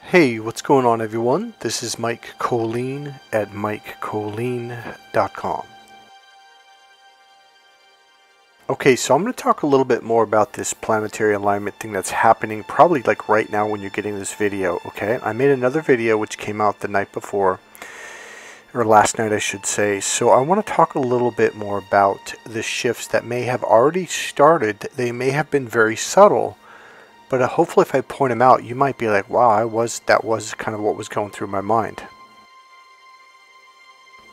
Hey, what's going on everyone? This is Mike Kollin at MikeKollin.com. Okay, so I'm going to talk a little bit more about this planetary alignment thing that's happening probably like right now when you're getting this video, okay? I made another video which came out the night before, or last night I should say, so I want to talk a little bit more about the shifts that may have already started. They may have been very subtle, but hopefully if I point them out, you might be like, wow, that was kind of what was going through my mind.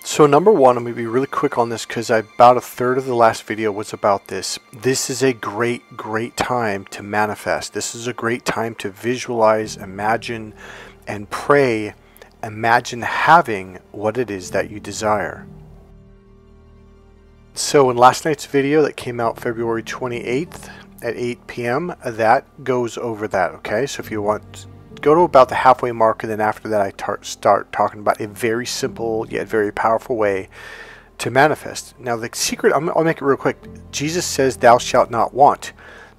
So number one, I'm going to be really quick on this because about a third of the last video was about this. This is a great time to manifest. This is a great time to visualize, imagine, and pray. Imagine having what it is that you desire. So in last night's video that came out February 28th at 8 p.m., that goes over that, okay? So if you want, go to about the halfway mark, and then after that I start talking about a very simple yet very powerful way to manifest. Now the secret, I'll make it real quick. Jesus says thou shalt not want,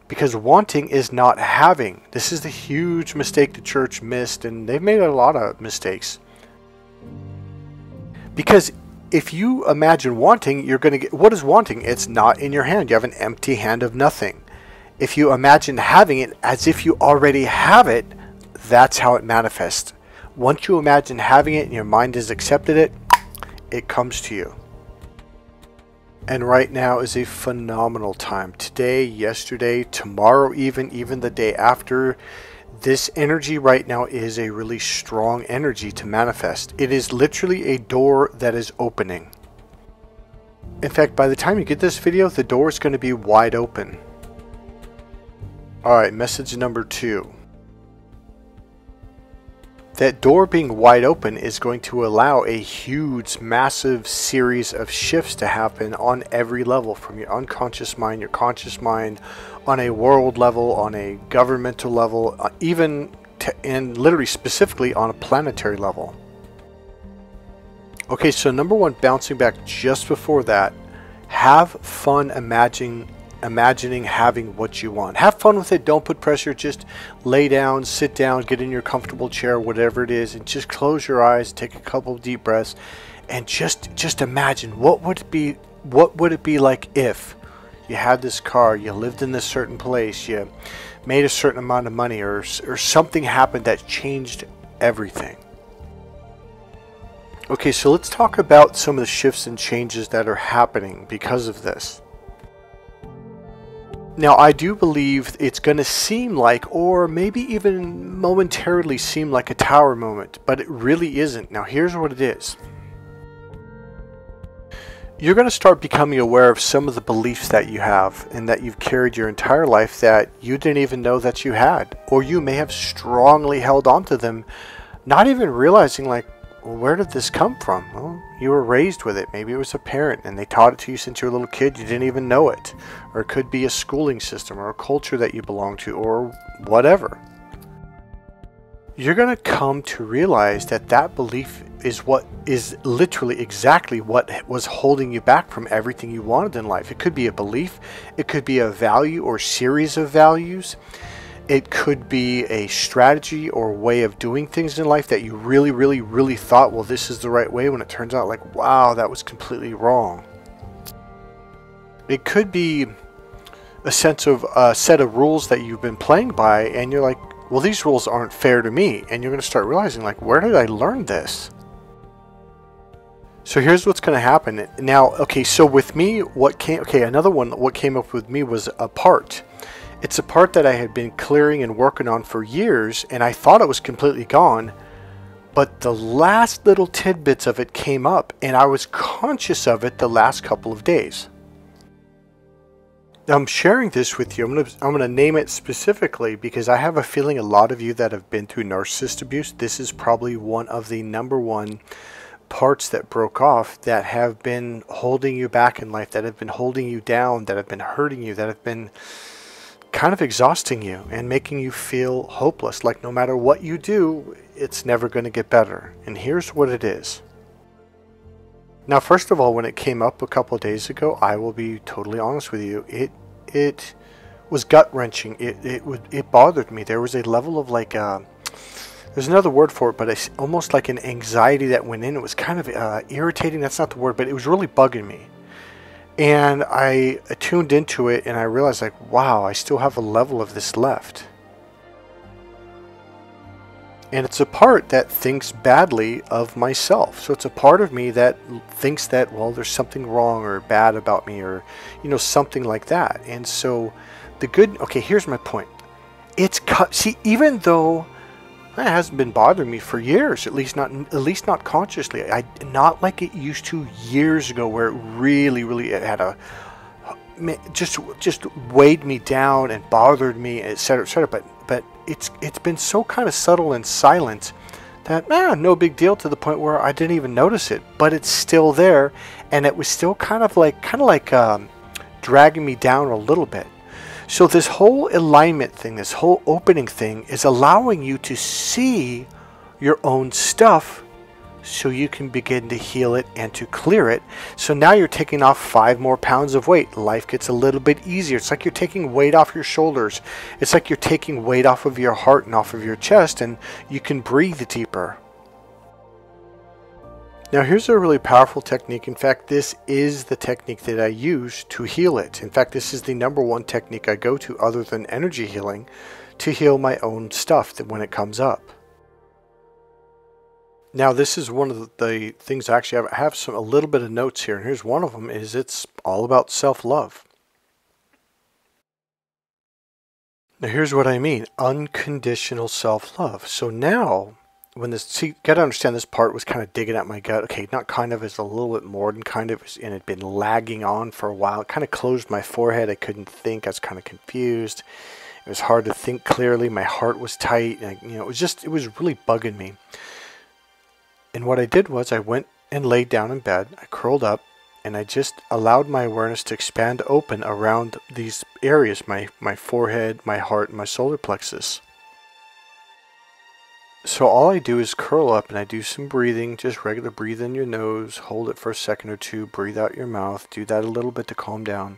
because wanting is not having. This is the huge mistake the church missed, and they've made a lot of mistakes. Because if you imagine wanting, you're going to get, what is wanting? It's not in your hand. You have an empty hand of nothing. If you imagine having it as if you already have it, that's how it manifests. Once you imagine having it and your mind has accepted it, it comes to you. And right now is a phenomenal time. Today, yesterday, tomorrow even the day after. This energy right now is a really strong energy to manifest. It is literally a door that is opening. In fact, by the time you get this video, the door is going to be wide open. Alright, message number 2. That door being wide open is going to allow a huge, massive series of shifts to happen on every level, from your unconscious mind, your conscious mind, on a world level, on a governmental level, and literally specifically on a planetary level. Okay, so number one, bouncing back just before that, have fun imagining having what you want. Have fun with it. Don't put pressure. Just lay down, sit down, get in your comfortable chair, whatever it is, and just close your eyes, take a couple of deep breaths, and just imagine what would it be like if you had this car, you lived in this certain place, you made a certain amount of money, or something happened that changed everything. Okay, so let's talk about some of the shifts and changes that are happening because of this. Now, I do believe it's going to seem like, or maybe even momentarily seem like a tower moment, but it really isn't. Now, here's what it is. You're going to start becoming aware of some of the beliefs that you have and that you've carried your entire life that you didn't even know that you had, or you may have strongly held on to them, not even realizing, like, well, where did this come from? Well, you were raised with it. Maybe it was a parent and they taught it to you since you were a little kid. You didn't even know it. Or it could be a schooling system or a culture that you belong to or whatever. You're going to come to realize that that belief is what is literally exactly what was holding you back from everything you wanted in life. It could be a belief. It could be a value or series of values. It could be a strategy or way of doing things in life that you really thought, well, this is the right way, when it turns out like, wow, that was completely wrong. It could be a sense of a set of rules that you've been playing by, and you're like, well, these rules aren't fair to me. And you're going to start realizing, like, where did I learn this? So here's what's going to happen. Now, okay, so with me, what came up with me was a part. It's a part that I had been clearing and working on for years, and I thought it was completely gone, but the last little tidbits of it came up, and I was conscious of it the last couple of days. Now, I'm sharing this with you. I'm gonna name it specifically because I have a feeling a lot of you that have been through narcissist abuse, this is probably one of the number one parts that broke off that have been holding you back in life, that have been holding you down, that have been hurting you, that have been kind of exhausting you and making you feel hopeless, like no matter what you do, it's never going to get better. And here's what it is. Now, first of all, when it came up a couple of days ago, I will be totally honest with you, it was gut-wrenching. It bothered me. There was a level of like there's another word for it, but it's almost like an anxiety that went in. It was kind of irritating. That's not the word, but it was really bugging me. And I tuned into it and I realized, like, wow, I still have a level of this left. And it's a part that thinks badly of myself. So it's a part of me that thinks that, well, there's something wrong or bad about me, or, you know, something like that. And so okay, here's my point. See, even though it hasn't been bothering me for years, at least not consciously. Not like it used to years ago, where it really it had just weighed me down and bothered me, etc., etc. But it's been so kind of subtle and silent that no big deal, to the point where I didn't even notice it. But it's still there, and it was still kind of like dragging me down a little bit. So this whole alignment thing, this whole opening thing, is allowing you to see your own stuff so you can begin to heal it and to clear it. So now you're taking off 5 more pounds of weight. Life gets a little bit easier. It's like you're taking weight off your shoulders. It's like you're taking weight off of your heart and off of your chest, and you can breathe deeper. Now here's a really powerful technique. In fact, this is the technique that I use to heal it. In fact, this is the #1 technique I go to, other than energy healing, to heal my own stuff when it comes up. Now this is one of the things I actually have a little bit of notes here, and here's one of them. It's all about self-love. Now here's what I mean. Unconditional self-love. So now, you got to understand, this part was kind of digging at my gut. Okay, not kind of, it's a little bit more than kind of, and it had been lagging on for a while. It kind of closed my forehead. I couldn't think. I was kind of confused. It was hard to think clearly. My heart was tight, and it was really bugging me. And what I did was I went and laid down in bed. I curled up, and I just allowed my awareness to expand open around these areas: my forehead, my heart, and my solar plexus. So all I do is curl up, and I do some breathing, just regular breathe in your nose, hold it for a second or two, breathe out your mouth, do that a little bit to calm down.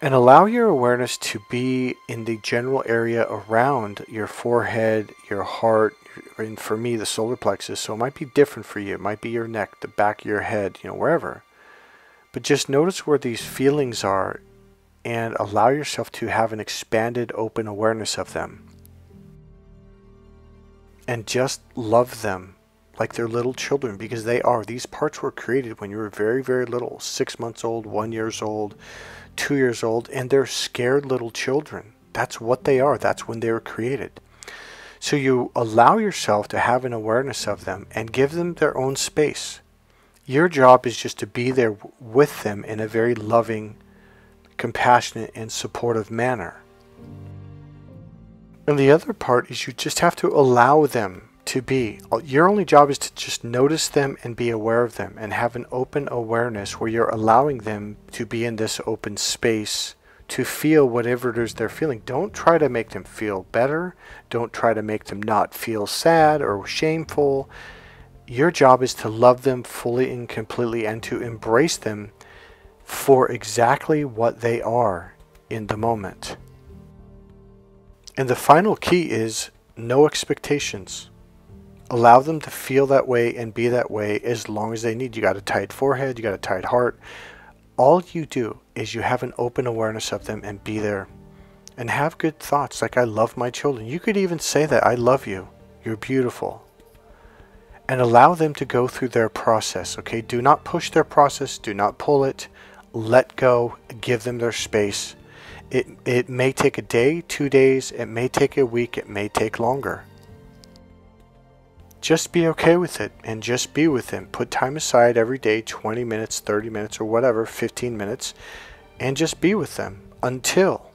And allow your awareness to be in the general area around your forehead, your heart, and for me, the solar plexus. So it might be different for you. It might be your neck, the back of your head, wherever. But just notice where these feelings are and allow yourself to have an expanded, open awareness of them. And just love them like they're little children, because they are. These parts were created when you were very, very little, 6 months old, 1 year old, 2 years old, and they're scared little children. That's what they are. That's when they were created. So you allow yourself to have an awareness of them and give them their own space. Your job is just to be there with them in a very loving, compassionate, and supportive manner. And the other part is you just have to allow them to be. Your only job is to just notice them and be aware of them, and have an open awareness where you're allowing them to be in this open space to feel whatever it is they're feeling. Don't try to make them feel better. Don't try to make them not feel sad or shameful. Your job is to love them fully and completely, and to embrace them for exactly what they are in the moment. And the final key is no expectations. Allow them to feel that way and be that way as long as they need. You got a tight forehead, you got a tight heart. All you do is you have an open awareness of them and be there. And have good thoughts like, I love my children. You could even say that, I love you. You're beautiful. And allow them to go through their process, okay? Do not push their process. Do not pull it. Let go. Give them their space. It may take a day, 2 days. It may take a week. It may take longer. Just be okay with it and just be with them. Put time aside every day, 20 minutes, 30 minutes, or whatever, 15 minutes, and just be with them until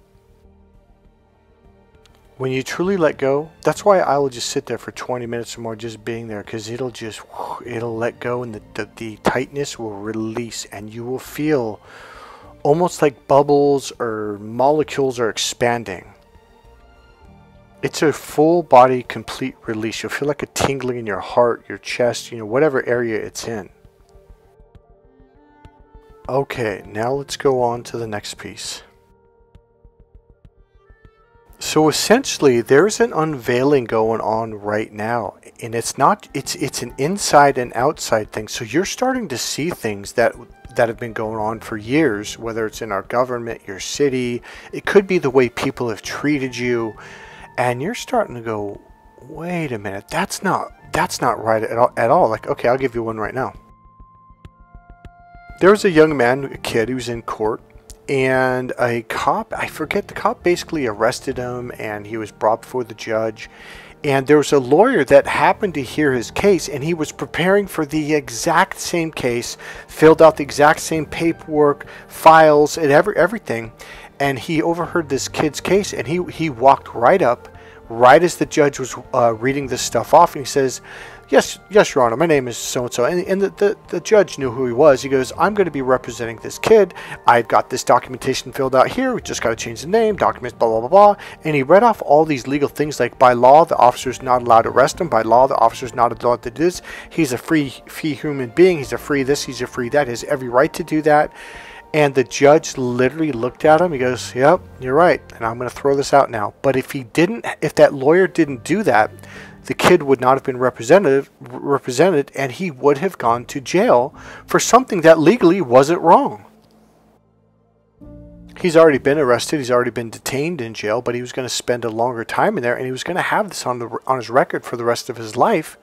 when you truly let go. That's why I will just sit there for 20 minutes or more just being there, because it'll let go, and the tightness will release, and you will feel almost like bubbles or molecules are expanding. It's a full body, complete release. You'll feel like a tingling in your heart, your chest, whatever area it's in. Okay, now let's go on to the next piece. So essentially, there's an unveiling going on right now, and it's not it's an inside and outside thing. So you're starting to see things that have been going on for years, whether it's in our government, your city, it could be the way people have treated you, and you're starting to go, wait a minute, that's not right at all. Like, okay, I'll give you one right now. There was a young man, a kid, who was in court, and a cop, I forget, the cop basically arrested him, and he was brought before the judge. And there was a lawyer that happened to hear his case, and he was preparing for the exact same case, filled out the exact same paperwork, files, and everything. And he overheard this kid's case, and he walked right up, right as the judge was reading this stuff off, and he says, yes, Your Honor, my name is so-and-so. And the judge knew who he was. He goes, I'm going to be representing this kid. I've got this documentation filled out here. We just got to change the name, documents, blah, blah, blah, blah. And he read off all these legal things, like by law, the officer's not allowed to arrest him. By law, the officer's not allowed to do this. He's a free human being. He's a free this, he's a free that. He has every right to do that. And the judge literally looked at him. He goes, yep, you're right. And I'm going to throw this out now. But if that lawyer didn't do that, the kid would not have been represented, and he would have gone to jail for something that legally wasn't wrong. He's already been arrested. He's already been detained in jail, but he was going to spend a longer time in there, and he was going to have this on his record for the rest of his life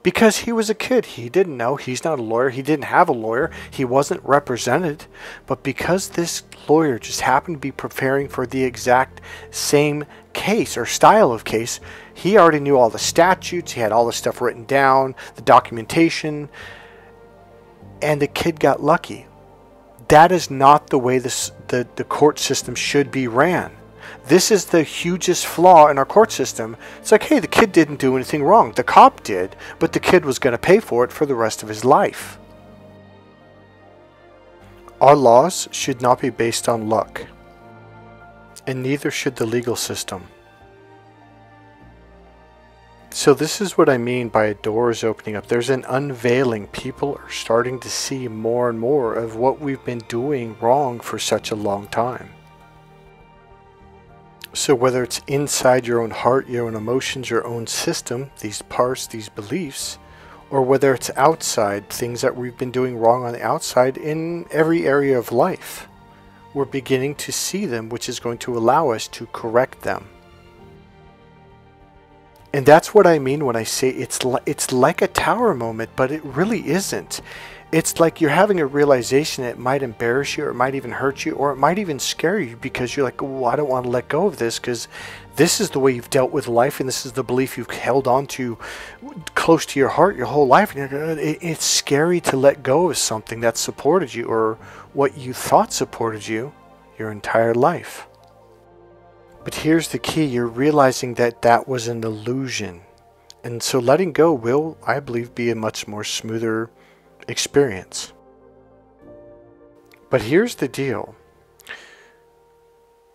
because he was a kid. He didn't know. He's not a lawyer. He didn't have a lawyer. He wasn't represented. But because this lawyer just happened to be preparing for the exact same case or style of case, he already knew all the statutes. He had all the stuff written down, the documentation, and the kid got lucky. That is not the way the court system should be ran. This is the hugest flaw in our court system. It's like, hey, the kid didn't do anything wrong. The cop did, but the kid was going to pay for it for the rest of his life. Our laws should not be based on luck, and neither should the legal system. So this is what I mean by doors opening up. There's an unveiling. People are starting to see more and more of what we've been doing wrong for such a long time. So whether it's inside your own heart, your own emotions, your own system, these parts, these beliefs, or whether it's outside, things that we've been doing wrong on the outside in every area of life, we're beginning to see them, which is going to allow us to correct them. And that's what I mean when I say it's like a tower moment, but it really isn't. It's like you're having a realization that it might embarrass you, or it might even hurt you, or it might even scare you because you're like, oh, I don't want to let go of this because this is the way you've dealt with life, and this is the belief you've held on to close to your heart your whole life. And it's scary to let go of something that supported you, or what you thought supported you your entire life. But here's the key. You're realizing that that was an illusion. And so letting go will, I believe, be a much more smoother experience. But here's the deal.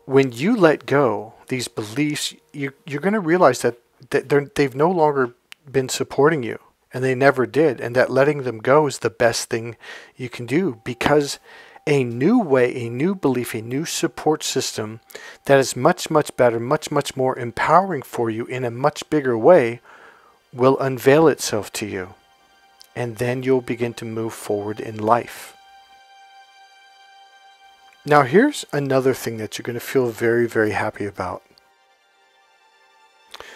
When you let go these beliefs, you're going to realize that they've no longer been supporting you, and they never did. And that letting them go is the best thing you can do, because a new way, a new belief, a new support system that is much, much better, much, much more empowering for you in a much bigger way will unveil itself to you. And then you'll begin to move forward in life. Now here's another thing that you're going to feel very, very happy about.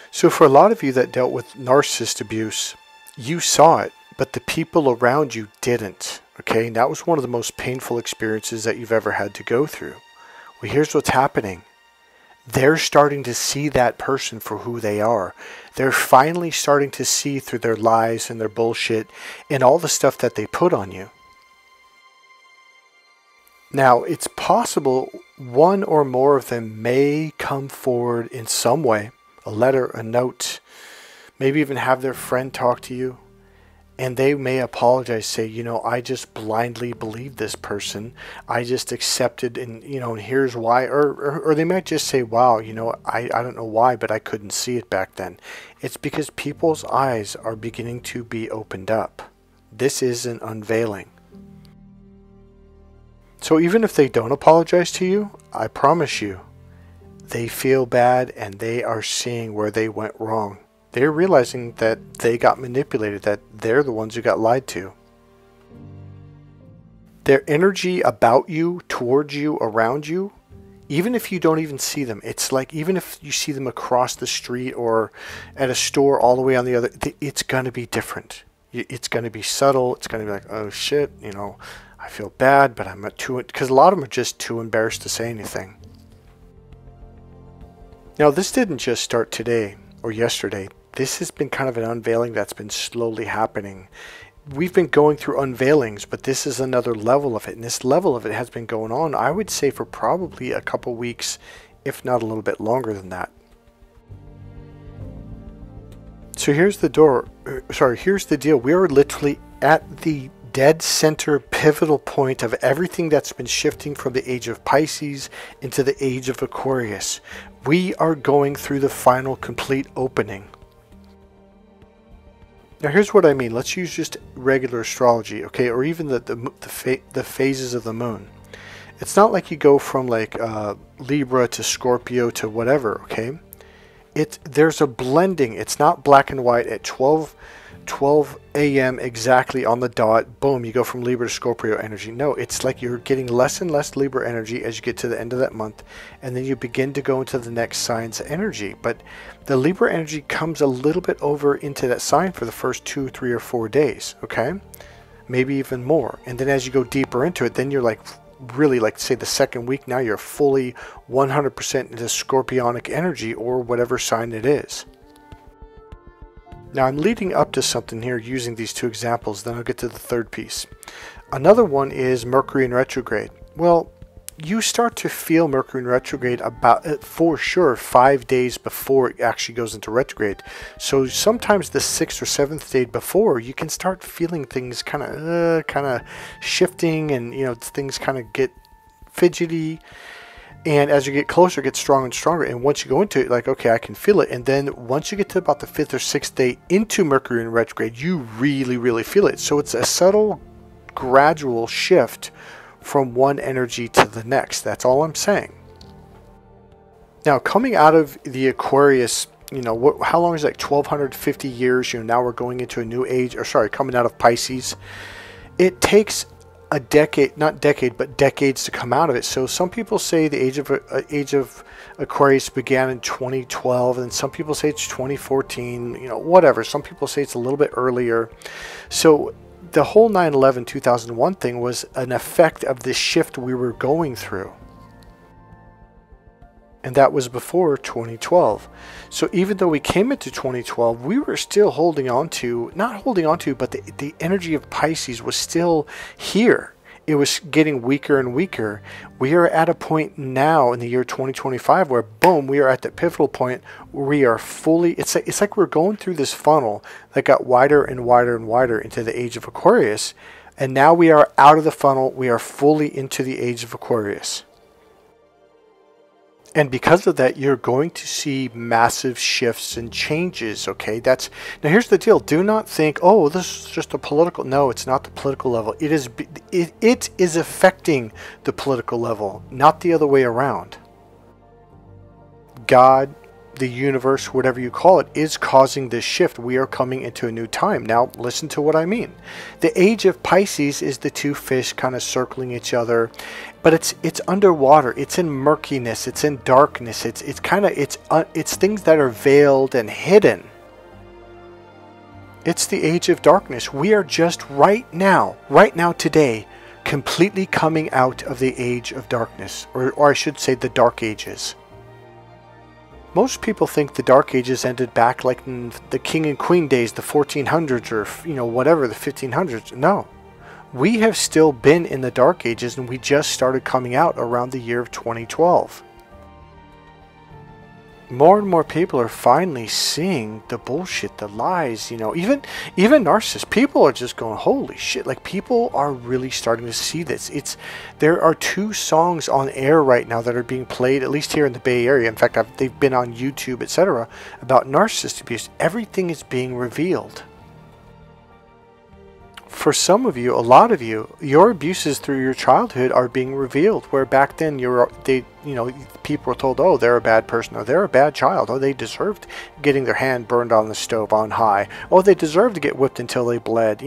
So for a lot of you that dealt with narcissist abuse, you saw it, but the people around you didn't. Okay, and that was one of the most painful experiences that you've ever had to go through. Well, here's what's happening. They're starting to see that person for who they are. They're finally starting to see through their lies and their bullshit and all the stuff that they put on you. Now, it's possible one or more of them may come forward in some way, a letter, a note, maybe even have their friend talk to you. And they may apologize, say, you know, I just blindly believed this person. I just accepted, and, you know, and here's why. Or they might just say, wow, you know, I don't know why, but I couldn't see it back then. It's because people's eyes are beginning to be opened up. This is an unveiling. So even if they don't apologize to you, I promise you, they feel bad, and they are seeing where they went wrong. They're realizing that they got manipulated, that they're the ones who got lied to. Their energy about you, towards you, around you, even if you don't even see them, it's like even if you see them across the street or at a store all the way on the other, it's going to be different. It's going to be subtle. It's going to be like, oh shit, you know, I feel bad, but I'm not too, because a lot of them are just too embarrassed to say anything. Now, this didn't just start today or yesterday. This has been kind of an unveiling that's been slowly happening. We've been going through unveilings, but this is another level of it. And this level of it has been going on, I would say, for probably a couple weeks, if not a little bit longer than that. So here's the here's the deal. We are literally at the dead center pivotal point of everything that's been shifting from the age of Pisces into the age of Aquarius. We are going through the final complete opening. Now here's what I mean. Let's use just regular astrology, okay, or even the phases of the moon. It's not like you go from like Libra to Scorpio to whatever, okay? There's a blending. It's not black and white at 12 a.m. exactly on the dot. Boom, you go from Libra to Scorpio energy. No, it's like you're getting less and less Libra energy as you get to the end of that month, and then you begin to go into the next sign's energy. But the Libra energy comes a little bit over into that sign for the first 2, 3, or 4 days, okay? Maybe even more. And then as you go deeper into it, then you're like really, like say the second week, now you're fully 100% into Scorpionic energy or whatever sign it is. Now I'm leading up to something here using these two examples, then I'll get to the third piece. Another one is Mercury in retrograde. Well, you start to feel Mercury in retrograde about, for sure, 5 days before it actually goes into retrograde. So sometimes the 6th or 7th day before, you can start feeling things kind of shifting, and you know, things kind of get fidgety. And as you get closer, it gets stronger and stronger. And once you go into it, like, okay, I can feel it. And then once you get to about the 5th or 6th day into Mercury in retrograde, you really, really feel it. So it's a subtle, gradual shift from one energy to the next. That's all I'm saying. Now, coming out of the Aquarius, you know, how long is that? 1250 years. You know, now we're going into a new age, or sorry, coming out of Pisces. It takes a decade, not decade, but decades to come out of it. So some people say the age of Aquarius began in 2012, and some people say it's 2014, you know, whatever. Some people say it's a little bit earlier. So the whole 9/11 2001 thing was an effect of this shift we were going through. And that was before 2012. So even though we came into 2012, we were still holding on to, not holding on to, but the energy of Pisces was still here. It was getting weaker and weaker. We are at a point now in the year 2025 where, boom, we are at the pivotal point where we are fully, it's like we're going through this funnel that got wider and wider and wider into the age of Aquarius. And now we are out of the funnel. We are fully into the age of Aquarius. And because of that, you're going to see massive shifts and changes, okay? Now here's the deal. Do not think, oh, this is just a political. No, it's not the political level. It is affecting the political level, not the other way around. God, the universe, whatever you call it, is causing this shift. We are coming into a new time. Now, listen to what I mean. The age of Pisces is the two fish kind of circling each other, but it's underwater. It's in murkiness. It's in darkness. It's things that are veiled and hidden. It's the age of darkness. We are just right now today, completely coming out of the age of darkness, or I should say the dark ages. Most people think the Dark Ages ended back like in the King and Queen days, the 1400s, or, you know, whatever, the 1500s. No. We have still been in the Dark Ages, and we just started coming out around the year of 2012. More and more people are finally seeing the bullshit, the lies, you know, even narcissists. People are just going, holy shit, like people are really starting to see this. There are 2 songs on air right now that are being played, at least here in the Bay Area. In fact, they've been on YouTube, etc., about narcissist abuse. Everything is being revealed. for some of you, a lot of you, your abuses through your childhood are being revealed. Where back then people were told, oh, they're a bad person, or they're a bad child, or they deserved getting their hand burned on the stove on high, or they deserved to get whipped until they bled.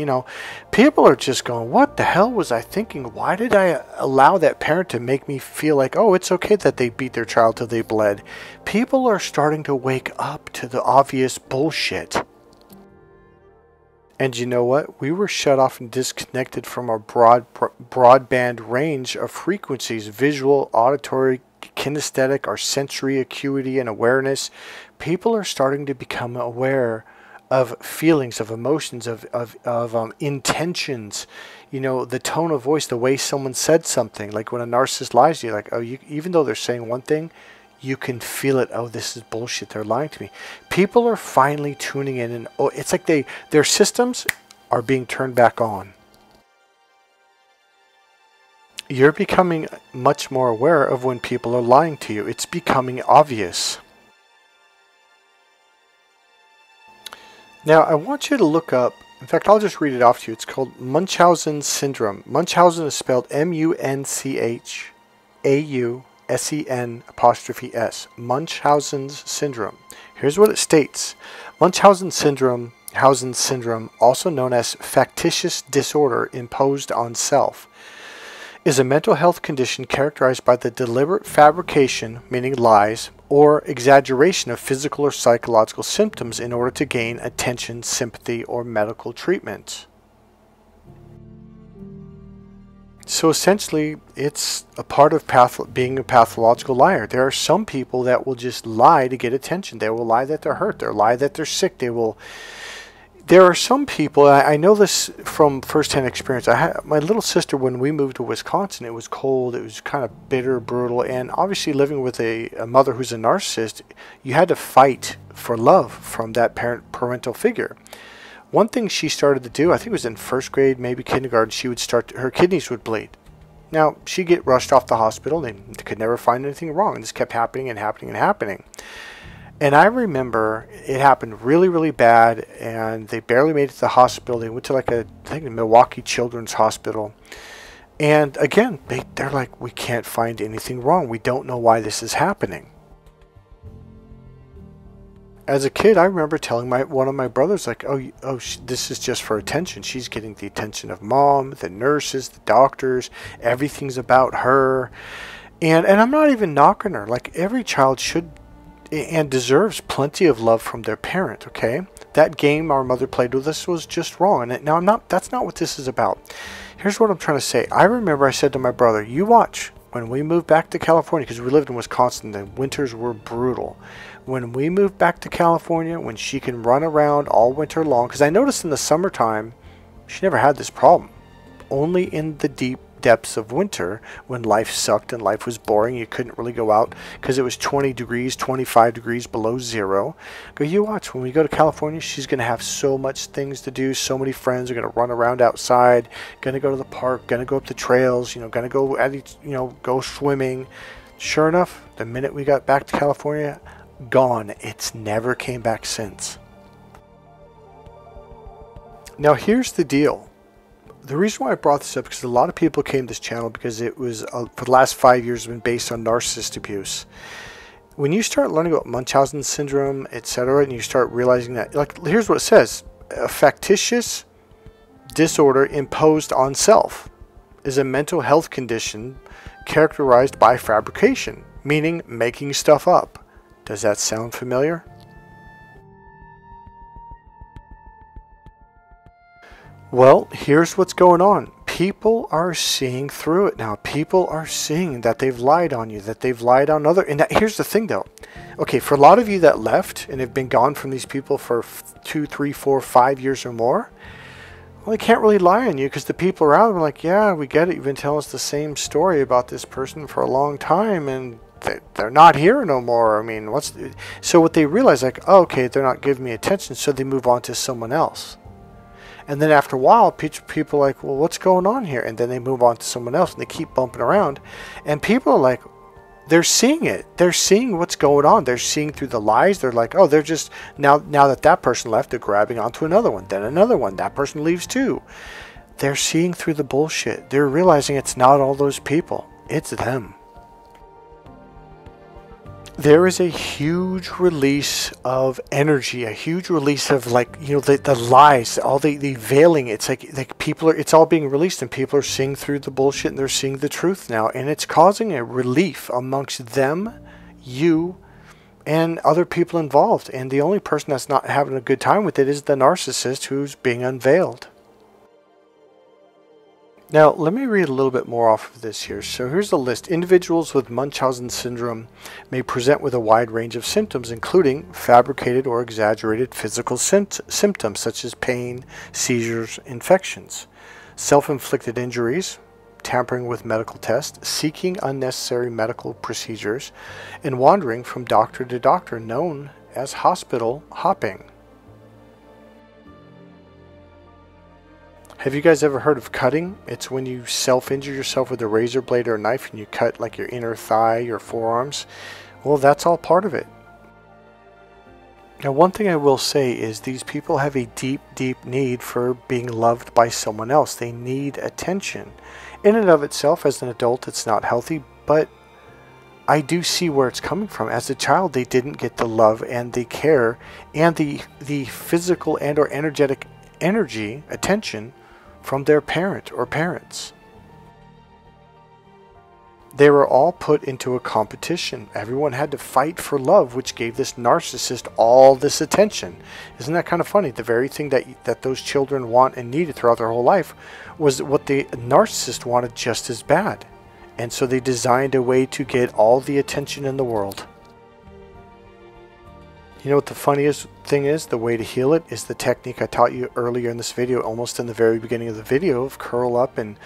People are just going, what the hell was I thinking? Why did I allow that parent to make me feel like, oh, it's okay that they beat their child till they bled? People are starting to wake up to the obvious bullshit. And you know what? We were shut off and disconnected from our broadband range of frequencies: visual, auditory, kinesthetic, our sensory acuity and awareness. People are starting to become aware of feelings, of emotions, of intentions. The tone of voice, the way someone said something. Like when a narcissist lies to you, like, oh, even though they're saying one thing, you can feel it. Oh, this is bullshit. They're lying to me. People are finally tuning in, and it's like their systems are being turned back on. You're becoming much more aware of when people are lying to you. It's becoming obvious. Now, I want you to look up, in fact, I'll just read it off to you. It's called Munchausen syndrome. Munchausen is spelled Munchausen''S. Munchausen's syndrome. Here's what it states. Munchausen syndrome, also known as factitious disorder imposed on self, is a mental health condition characterized by the deliberate fabrication, meaning lies, or exaggeration of physical or psychological symptoms in order to gain attention, sympathy, or medical treatment. So essentially, it's a part of being a pathological liar. There are some people that will just lie to get attention. They will lie that they're hurt. They'll lie that they're sick. There are some people, and I know this from firsthand experience. I had my little sister, when we moved to Wisconsin, it was cold, it was kind of bitter, brutal, and obviously living with a mother who's a narcissist, you had to fight for love from that parental figure. One thing she started to do, I think it was in first grade, maybe kindergarten, her kidneys would bleed. Now, she'd get rushed off the hospital, and they could never find anything wrong, and this kept happening and happening and happening. And I remember it happened really, really bad, and they barely made it to the hospital. They went to I think Milwaukee Children's Hospital. And again, they're like, we can't find anything wrong. We don't know why this is happening. As a kid, I remember telling one of my brothers, like, this is just for attention. She's getting the attention of mom, the nurses, the doctors. Everything's about her. And I'm not even knocking her. Like, every child should and deserves plenty of love from their parent, okay? That game our mother played with us was just wrong. And now that's not what this is about. Here's what I'm trying to say. I remember I said to my brother, you watch, when we moved back to California, because we lived in Wisconsin, the winters were brutal. When we moved back to California, when she can run around all winter long, because I noticed in the summertime, she never had this problem. Only in the deep depths of winter, when life sucked and life was boring, you couldn't really go out because it was 20 degrees, 25 degrees below zero. Go, you watch, when we go to California, she's going to have so much things to do, so many friends are going to run around outside, going to go to the park, going to go up the trails, going to go go swimming. Sure enough, the minute we got back to California, gone. It's never came back since. Now here's the deal. The reason why I brought this up, because a lot of people came to this channel because it was, for the last 5 years, been based on narcissist abuse. When you start learning about Munchausen syndrome, etc., and you start realizing that, like, here's what it says: a factitious disorder imposed on self is a mental health condition characterized by fabrication, meaning making stuff up. Does that sound familiar? Well, here's what's going on. People are seeing through it now. People are seeing that they've lied on you, that they've lied on other. And here's the thing, though. Okay, for a lot of you that left and have been gone from these people for 2, 3, 4, 5 years or more, well, they can't really lie on you, because the people around them are like, yeah, we get it. You've been telling us the same story about this person for a long time, and they're not here no more. I mean, so what they realize, like, oh, okay, they're not giving me attention, so they move on to someone else. And then after a while, people are like, well, what's going on here? And then they move on to someone else, and they keep bumping around. And people are like, they're seeing it. They're seeing what's going on. They're seeing through the lies. They're like, oh, they're just, now that person left, they're grabbing onto another one. Then another one. That person leaves too. they're seeing through the bullshit. They're realizing it's not all those people. It's them. There is a huge release of energy, a huge release of, like, you know, the lies, all the veiling. It's like people are, it's all being released, and people are seeing through the bullshit, and they're seeing the truth now. And it's causing a relief amongst them, you, and other people involved. And the only person that's not having a good time with it is the narcissist who's being unveiled. Now, let me read a little bit more off of this here. So here's the list. Individuals with Munchausen syndrome may present with a wide range of symptoms, including fabricated or exaggerated physical symptoms such as pain, seizures, infections, self-inflicted injuries, tampering with medical tests, seeking unnecessary medical procedures, and wandering from doctor to doctor, known as hospital hopping. Have you guys ever heard of cutting? It's when you self-injure yourself with a razor blade or a knife and you cut like your inner thigh, your forearms. Well, that's all part of it. Now, one thing I will say is these people have a deep, deep need for being loved by someone else. They need attention. In and of itself, as an adult, it's not healthy, but I do see where it's coming from. As a child, they didn't get the love and the care and the physical and or energetic attention from their parent or parents. They were all put into a competition. Everyone had to fight for love, which gave this narcissist all this attention. Isn't that kind of funny? The very thing that those children want and needed throughout their whole life was what the narcissist wanted just as bad. And so they designed a way to get all the attention in the world. You know what the funniest thing is? The way to heal it is the technique I taught you earlier in this video, almost in the very beginning of the video, of curl up and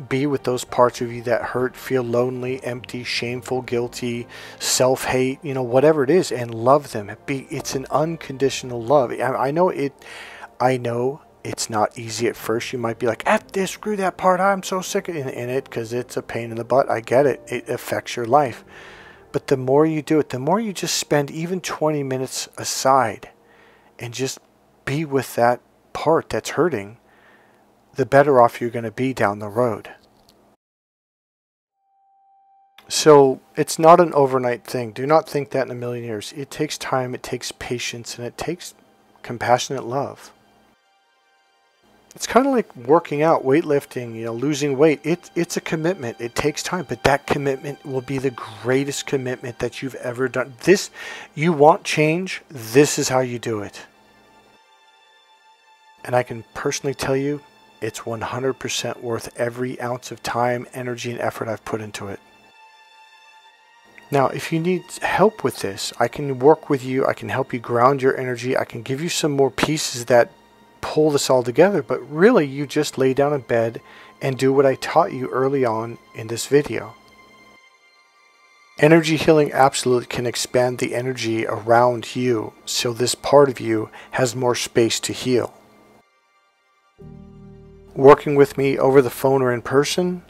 be with those parts of you that hurt, feel lonely, empty, shameful, guilty, self-hate, you know, whatever it is, and love them. It's an unconditional love. I know it's not easy at first. You might be like, F this, screw that part, I'm so sick in it, because it's a pain in the butt. I get it. It affects your life. But the more you do it, the more you just spend even 20 minutes aside and just be with that part that's hurting, the better off you're going to be down the road. So it's not an overnight thing. Do not think that in a million years. It takes time, it takes patience, and it takes compassionate love. It's kind of like working out, weightlifting, you know, losing weight. It's a commitment. It takes time, but that commitment will be the greatest commitment that you've ever done. You want change, this is how you do it. And I can personally tell you, it's 100% worth every ounce of time, energy, and effort I've put into it. Now, if you need help with this, I can work with you. I can help you ground your energy. I can give you some more pieces that pull this all together, but really you just lay down in bed and do what I taught you early on in this video. Energy healing absolutely can expand the energy around you, so this part of you has more space to heal. Working with me over the phone or in person,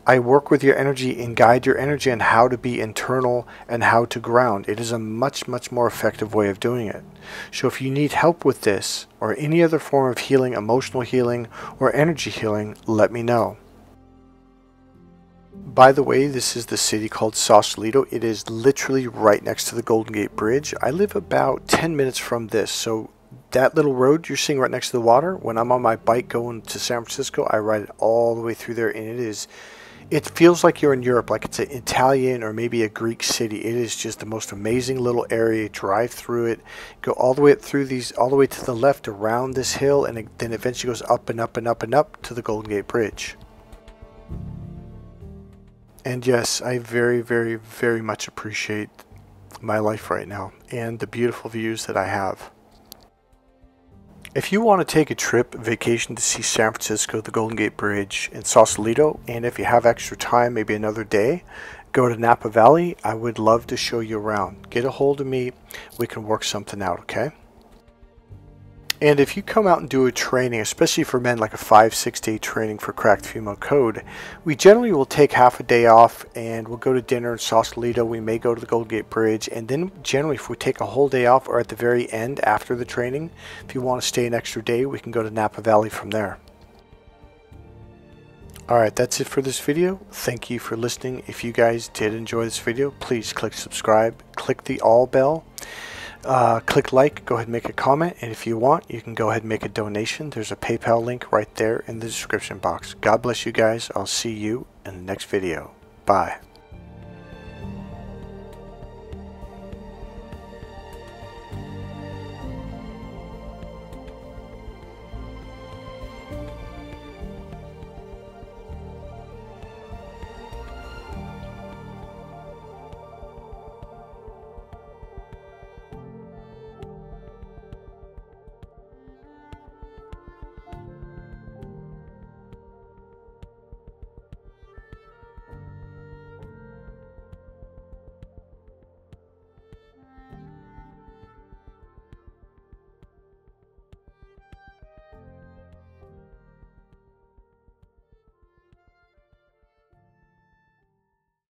I work with your energy and guide your energy on how to be internal and how to ground. It is a much, much more effective way of doing it. So if you need help with this or any other form of healing, emotional healing or energy healing, let me know. By the way, this is the city called Sausalito. It is literally right next to the Golden Gate Bridge. I live about 10 minutes from this. So that little road you're seeing right next to the water, when I'm on my bike going to San Francisco, I ride it all the way through there, and it feels like you're in Europe, like it's an Italian or maybe a Greek city. It is just the most amazing little area. Drive through it, go all the way through all the way to the left around this hill, and then eventually goes up and up and up and up to the Golden Gate Bridge. And yes, I very, very, very much appreciate my life right now and the beautiful views that I have. If you want to take a trip, vacation to see San Francisco, the Golden Gate Bridge, and Sausalito, and if you have extra time, maybe another day, go to Napa Valley. I would love to show you around. Get a hold of me. We can work something out, okay? And if you come out and do a training, especially for men, like a 5-6 day training for Cracked Female Code, we generally will take half a day off and we'll go to dinner in Sausalito. We may go to the Golden Gate Bridge, and then generally if we take a whole day off or at the very end after the training, if you want to stay an extra day, we can go to Napa Valley from there. Alright, that's it for this video. Thank you for listening. If you guys did enjoy this video, please click subscribe, click the all bell, click like, go ahead and make a comment, and if you want, you can go ahead and make a donation. There's a PayPal link right there in the description box. God bless you guys. I'll see you in the next video. Bye.